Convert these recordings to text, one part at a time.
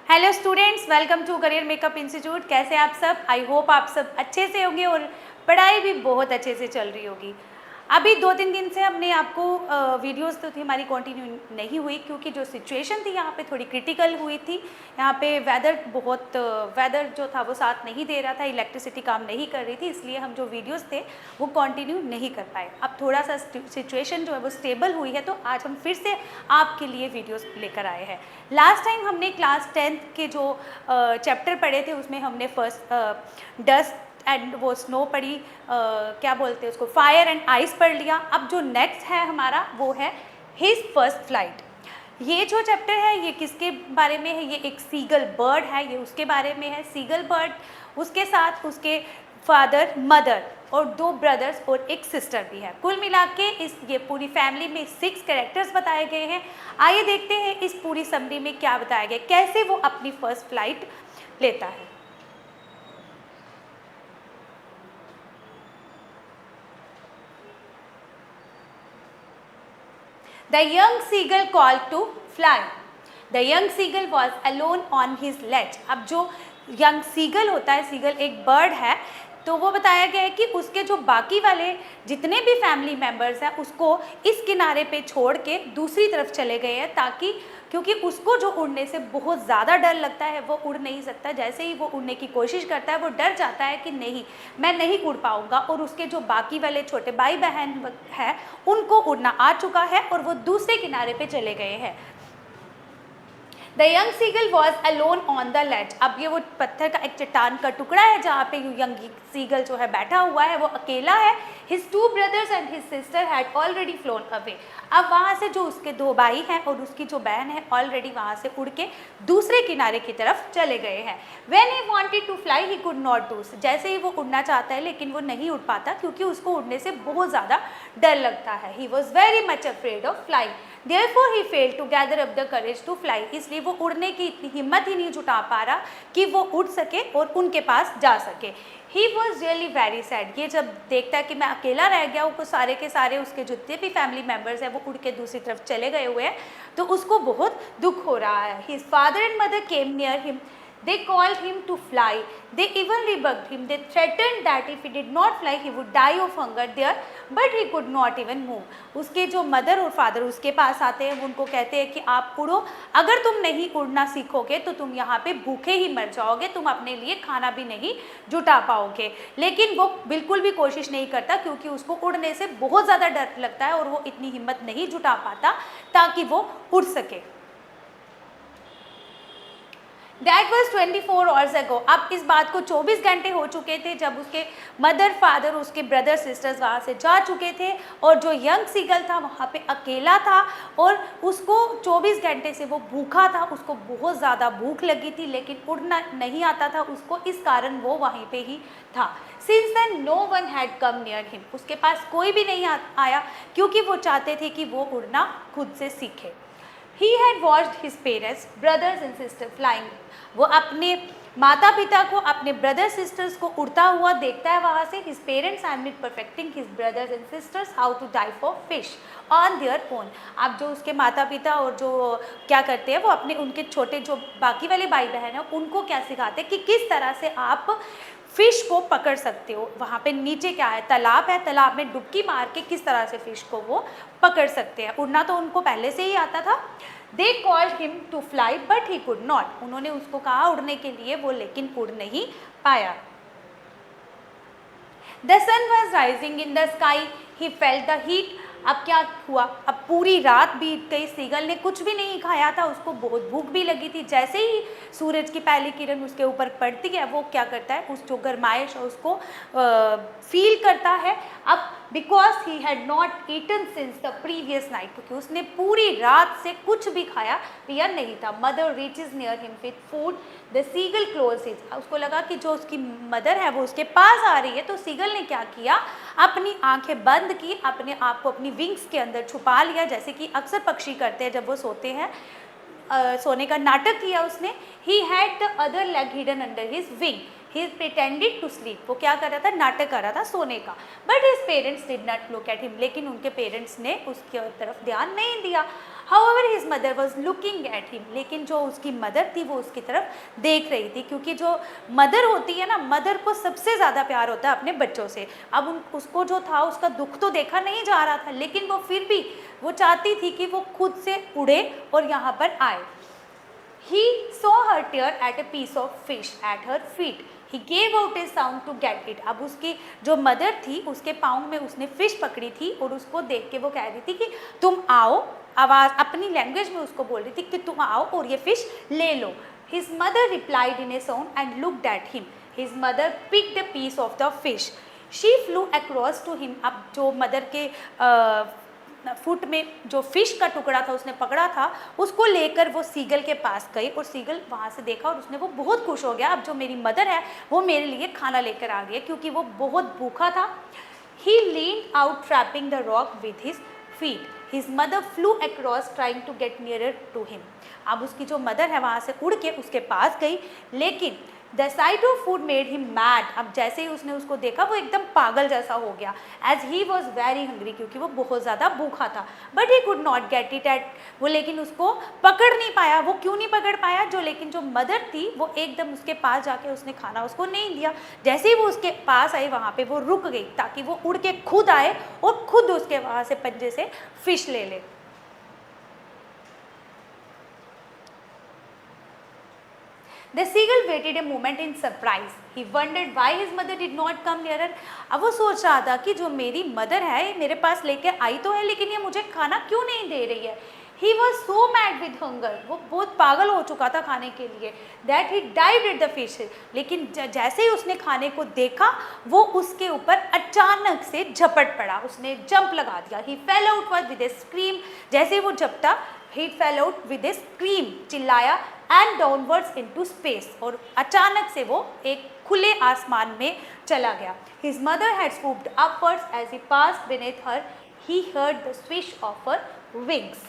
Hello students, welcome to career makeup institute. कैसे आप सब? आई होप आप सब अच्छे से होंगे और पढ़ाई भी बहुत अच्छे से चल रही होगी। अभी 2-3 दिन से हमने आपको वीडियोस तो थी हमारी कंटिन्यू नहीं हुई क्योंकि जो सिचुएशन थी यहाँ पे थोड़ी क्रिटिकल हुई थी। यहाँ पे वेदर जो था वो साथ नहीं दे रहा था, इलेक्ट्रिसिटी काम नहीं कर रही थी, इसलिए हम जो वीडियोस थे वो कंटिन्यू नहीं कर पाए। अब थोड़ा सा सिचुएशन जो है वो स्टेबल हुई है तो आज हम फिर से आपके लिए वीडियोस लेकर आए हैं। लास्ट टाइम हमने क्लास 10th के जो चैप्टर पढ़े थे उसमें हमने फर्स्ट डस्ट एंड वो स्नो पढ़ी, क्या बोलते हैं उसको, फायर एंड आइस पढ़ लिया। अब जो नेक्स्ट है हमारा वो है हिज फर्स्ट फ्लाइट। ये जो चैप्टर है ये किसके बारे में है? ये एक सीगल बर्ड है, ये उसके बारे में है। सीगल बर्ड, उसके साथ उसके फादर, मदर और 2 ब्रदर्स और एक सिस्टर भी है। कुल मिला के ये पूरी फैमिली में 6 कैरेक्टर्स बताए गए हैं। आइए देखते हैं इस पूरी समरी में क्या बताया गया, कैसे वो अपनी फर्स्ट फ्लाइट लेता है। The young seagull called to fly. The young seagull was alone on his ledge. अब जो यंग सीगल होता है, सीगल एक बर्ड है, तो वो बताया गया है कि उसके जो बाकी वाले जितने भी फैमिली मेम्बर्स हैं उसको इस किनारे पे छोड़ के दूसरी तरफ चले गए हैं, ताकि क्योंकि उसको जो उड़ने से बहुत ज़्यादा डर लगता है, वो उड़ नहीं सकता। जैसे ही वो उड़ने की कोशिश करता है वो डर जाता है कि नहीं, मैं नहीं उड़ पाऊँगा, और उसके जो बाकी वाले छोटे भाई बहन हैं उनको उड़ना आ चुका है और वो दूसरे किनारे पे चले गए हैं। The young seagull was alone on the ledge. अब ये वो पत्थर का एक चट्टान का टुकड़ा है जहाँ पे यंग सीगल जो है बैठा हुआ है, वो अकेला है। His 2 brothers and his sister had already flown away. अब वहाँ से जो उसके 2 भाई हैं और उसकी जो बहन है ऑलरेडी वहाँ से उड़ के दूसरे किनारे की तरफ चले गए हैं। When he wanted to fly, he could not do. जैसे ही वो उड़ना चाहता है लेकिन वो नहीं उड़ पाता क्योंकि उसको उड़ने से बहुत ज़्यादा डर लगता है। He was very much afraid of flying. Therefore he failed to gather up the courage to fly. इसलिए वो उड़ने की इतनी हिम्मत ही नहीं जुटा पा रहा कि वो उड़ सके और उनके पास जा सके। He was really very sad. ये जब देखता है कि मैं अकेला रह गया हूँ, सारे के सारे उसके जितने भी फैमिली मेम्बर्स हैं वो उड़ के दूसरी तरफ चले गए हुए हैं, तो उसको बहुत दुख हो रहा है। His father and mother came near him. They called him to fly. They even rebuffed him. They threatened that if he did not fly, he would die of hunger there, but he could not even move. उसके जो mother और father उसके पास आते हैं, वो उनको कहते हैं कि आप उड़ो, अगर तुम नहीं उड़ना सीखोगे तो तुम यहाँ पे भूखे ही मर जाओगे, तुम अपने लिए खाना भी नहीं जुटा पाओगे। लेकिन वो बिल्कुल भी कोशिश नहीं करता क्योंकि उसको उड़ने से बहुत ज़्यादा डर लगता है और वो इतनी हिम्मत नहीं जुटा पाता ताकि वो उड़ सके। That was 24 hours ago. अब इस बात को 24 घंटे हो चुके थे जब उसके मदर, फादर, उसके ब्रदर, सिस्टर्स वहाँ से जा चुके थे और जो यंग सीगल था वहाँ पे अकेला था और उसको 24 घंटे से वो भूखा था, उसको बहुत ज़्यादा भूख लगी थी लेकिन उड़ना नहीं आता था उसको, इस कारण वो वहीं पे ही था। Since then no one had come near him. उसके पास कोई भी नहीं आया क्योंकि वो चाहते थे कि वो उड़ना खुद से सीखे। He had watched his parents, brothers and sisters flying. वो अपने माता पिता को, अपने ब्रदर सिस्टर्स को उड़ता हुआ देखता है वहाँ से। His parents had been perfecting his brothers and sisters how to dive for fish on their own. अब जो उसके माता पिता और जो क्या करते हैं वो अपने उनके छोटे जो बाकी वाले भाई बहन हैं उनको क्या सिखाते हैं कि किस तरह से आप फ़िश को पकड़ सकते हो। वहाँ पे नीचे क्या है, तालाब है, तालाब में डुबकी मार के किस तरह से फ़िश को वो पकड़ सकते हैं। उड़ना तो उनको पहले से ही आता था। They called him to fly but he could not. उन्होंने उसको कहा उड़ने के लिए, वो लेकिन उड़ नहीं पाया। The sun was rising in the sky. He felt the heat. अब क्या हुआ, अब पूरी रात बीत गई, सीगल ने कुछ भी नहीं खाया था, उसको बहुत भूख भी लगी थी। जैसे ही सूरज की पहली किरण उसके ऊपर पड़ती है वो क्या करता है, उस जो गर्माइश है उसको फील करता है। अब because he had not eaten since the previous night, क्योंकि उसने पूरी रात से कुछ भी खाया पिया नहीं था। Mother reaches near him with food, the seagull close his, उसको लगा कि जो उसकी मदर है वो उसके पास आ रही है, तो सीगल ने क्या किया, अपनी आंखें बंद की, अपने आप को अपनी विंग्स के अंदर छुपा लिया, जैसे कि अक्सर पक्षी करते हैं जब वो सोते हैं। सोने का नाटक किया उसने। He had the other leg hidden under his wing, he pretended to sleep, वो क्या कर रहा था, नाटक कर रहा था सोने का। But his parents did not look at him, लेकिन उनके पेरेंट्स ने उसकी तरफ ध्यान नहीं दिया। However, his mother was looking at him. लेकिन जो उसकी मदर थी वो उसकी तरफ देख रही थी, क्योंकि जो मदर होती है ना, मदर को सबसे ज़्यादा प्यार होता है अपने बच्चों से। अब उसको जो था उसका दुख तो देखा नहीं जा रहा था, लेकिन वो फिर भी वो चाहती थी कि वो खुद से उड़े और यहाँ पर आए। He saw her tear at a piece of fish at her feet. He gave out a sound to get it. अब उसकी जो मदर थी उसके पाँव में उसने फिश पकड़ी थी और उसको देख के वो कह रही थी कि तुम आओ, आवाज़ अपनी लैंग्वेज में उसको बोल रही थी कि तुम आओ और ये फिश ले लो। His mother replied in a sound and looked at him. His mother picked a piece of the fish. She flew across to him. अब जो मदर के फुट में जो फिश का टुकड़ा था उसने पकड़ा था, उसको लेकर वो सीगल के पास गई और सीगल वहाँ से देखा और उसने वो बहुत खुश हो गया, अब जो मेरी मदर है वो मेरे लिए खाना लेकर आ गई है, क्योंकि वो बहुत भूखा था। He leaned out trapping the rock with his feet. His mother flew across trying to get nearer to him. अब उसकी जो मदर है वहाँ से उड़ के उसके पास गई, लेकिन The sight of food made him mad. अब जैसे ही उसने उसको देखा वो एकदम पागल जैसा हो गया, as he was very hungry, क्योंकि वो बहुत ज़्यादा भूखा था। But he could not get it at वो, लेकिन उसको पकड़ नहीं पाया। वो क्यों नहीं पकड़ पाया? लेकिन जो मदर थी वो एकदम उसके पास जाके उसने खाना उसको नहीं दिया। जैसे ही वो उसके पास आई वहाँ पे वो रुक गई ताकि वो उड़ के खुद आए और खुद उसके वहाँ से पंजे से फिश ले ले। The seagull waited a moment in surprise. He wondered why his mother did not come nearer. अब वो सोच रहा था कि जो मेरी मदर है ये मेरे पास लेके आई तो है, लेकिन ये मुझे खाना क्यों नहीं दे रही है। He was so mad with hunger. वो बहुत पागल हो चुका था खाने के लिए। That he dived at the fish. लेकिन जैसे ही उसने खाने को देखा वो उसके ऊपर अचानक से झपट पड़ा, उसने जंप लगा दिया। He fell outward with a scream. जैसे ही वो झपटा, he fell out with a scream, चिल्लाया, and downwards into space, और अचानक से वो एक खुले आसमान में चला गया। His mother had swooped upwards as he passed beneath her. He heard the swish of her wings.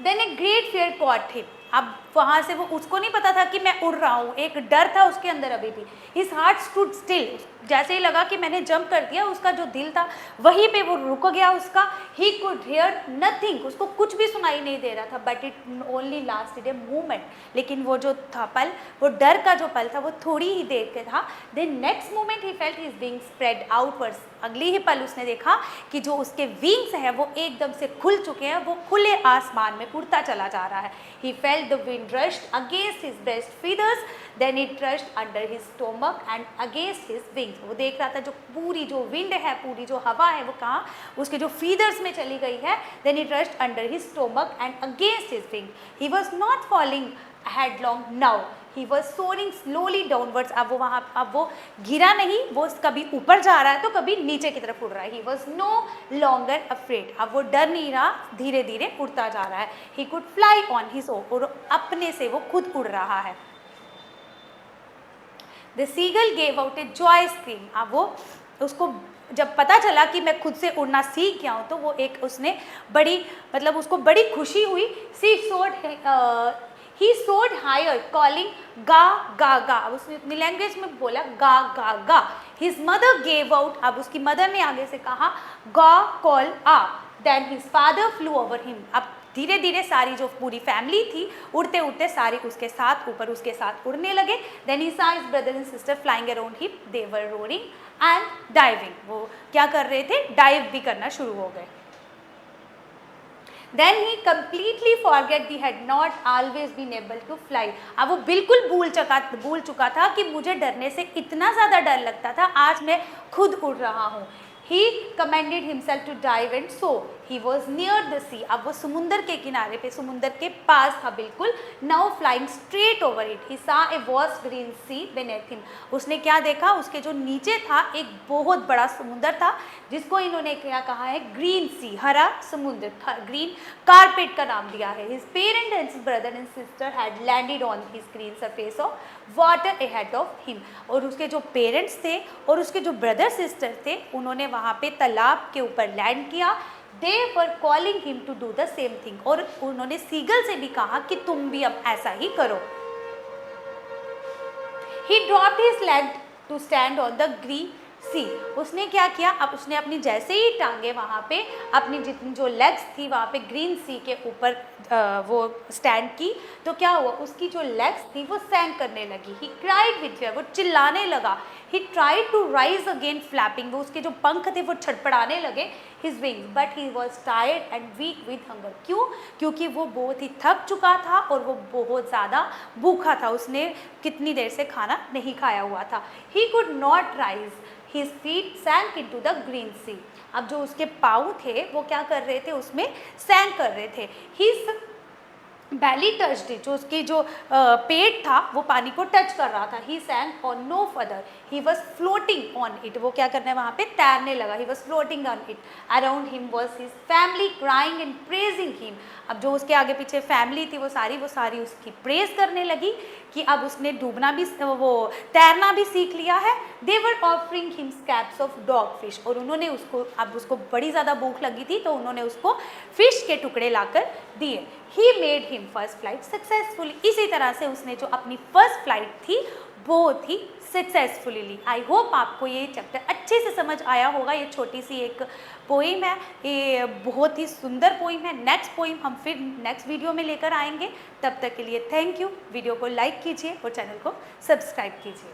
Then a great fear caught him. अब वहाँ से वो, उसको नहीं पता था कि मैं उड़ रहा हूँ, एक डर था उसके अंदर अभी भी। His heart stood still. जैसे ही लगा कि मैंने जंप कर दिया, उसका जो दिल था वहीं पे वो रुक गया उसका। He could hear nothing. उसको कुछ भी सुनाई नहीं दे रहा था। But it only lasted a moment. लेकिन वो जो था पल, वो डर का जो पल था वो थोड़ी ही देर के था। Then next moment he felt his wings spread outwards. अगली ही पल उसने देखा कि जो उसके विंग्स हैं वो एकदम से खुल चुके हैं, वो खुले आसमान में उड़ता चला जा रहा है। He felt the wind rushed against his breast feathers, then it rushed under his stomach and against his wings. वो देख रहा था जो पूरी जो विंड है, पूरी जो हवा है वो कहाँ उसके जो फीदर्स में चली गई है। Then it rushed under his stomach and against his wings. He was not falling headlong now. He was soaring slowly downwards. अब वो गिरा नहीं, वो कभी ऊपर जा रहा है तो कभी नीचे की तरफ उड़ रहा है। He was no longer afraid. अब वो डर नहीं रहा, धीरे धीरे उड़ता जा रहा है। He could fly on his own, और अपने से वो खुद उड़ रहा है। The seagull gave out a joy scream. अब वो उसको जब पता चला कि मैं खुद से उड़ना सीख गया हूँ तो वो एक उसने बड़ी मतलब उसको बड़ी खुशी हुई। He soared higher, calling ga ga ga. अब उसने अपनी लैंग्वेज में बोला ga ga ga. His mother gave out. अब उसकी मदर ने आगे से कहा ga call a. Then his father flew over him. अब धीरे धीरे सारी जो पूरी फैमिली थी उड़ते उड़ते सारी उसके साथ ऊपर उसके साथ उड़ने लगे। Then he saw his brother and sister flying around him. They were roaring and diving. वो क्या कर रहे थे? डाइव भी करना शुरू हो गए। Then he completely forget he had not always been able to fly. अब वो बिल्कुल भूल चुका था कि मुझे डरने से इतना ज़्यादा डर लगता था, आज मैं खुद उड़ रहा हूँ। He commanded himself to dive and so he was near the sea. अब वो समुंदर के किनारे पे, समुंदर के पास था बिल्कुल। Now flying straight over it, he saw a vast green sea beneath him. उसने क्या देखा? उसके जो नीचे था एक बहुत बड़ा समुंदर था जिसको इन्होंने क्या कहा है? ग्रीन सी, हरा समुंदर, ग्रीन कारपेट का नाम दिया है। His parents and his brother and sister had landed on his green surface of water ahead of him. और उसके जो पेरेंट्स थे और उसके जो ब्रदर सिस्टर थे उन्होंने वहाँ पे तालाब के ऊपर लैंड किया। They were calling him to do the same thing. और उन्होंने सीगल से भी कहा कि तुम भी अब ऐसा ही करो। He dropped his leg to stand on the सी। उसने क्या किया, अब उसने अपनी जैसे ही टांगे वहाँ पे अपनी जितनी जो लेग्स थी वहाँ पे ग्रीन सी के ऊपर वो स्टैंड की, तो क्या हुआ, उसकी जो लेग्स थी वो सैंक करने लगी। ही क्राइड विथ फियर, वो चिल्लाने लगा। He tried to rise again flapping, वो उसके जो पंख थे वो छटपड़ाने लगे his wings, but he was tired and weak with hunger. क्यों? क्योंकि वो बहुत ही थक चुका था और वो बहुत ज़्यादा भूखा था, उसने कितनी देर से खाना नहीं खाया हुआ था। He could not rise, his feet sank into the green sea। अब जो उसके पाँव थे वो क्या कर रहे थे, उसमें सैंक कर रहे थे। his belly touched it, जो उसकी जो पेट था वो पानी को टच कर रहा था। he sank on no further, he was floating on it, वो क्या करने वहाँ पे तैरने लगा। he was floating on it, around him was his family crying and praising him। अब जो उसके आगे पीछे फैमिली थी वो सारी उसकी प्रेज करने लगी कि अब उसने डूबना भी, वो तैरना भी सीख लिया है। they were offering him scraps of dog fish, और उन्होंने उसको, अब उसको बड़ी ज़्यादा भूख लगी थी तो उन्होंने उसको फिश के टुकड़े लाकर दिए। he made him first flight successfully, इसी तरह से उसने जो अपनी फर्स्ट फ्लाइट थी बहुत ही सक्सेसफुली ली। आई होप आपको ये चैप्टर अच्छे से समझ आया होगा। ये छोटी सी एक पोइम है, ये बहुत ही सुंदर पोइम है। नेक्स्ट पोइम हम फिर नेक्स्ट वीडियो में लेकर आएंगे। तब तक के लिए थैंक यू। वीडियो को लाइक कीजिए और चैनल को सब्सक्राइब कीजिए।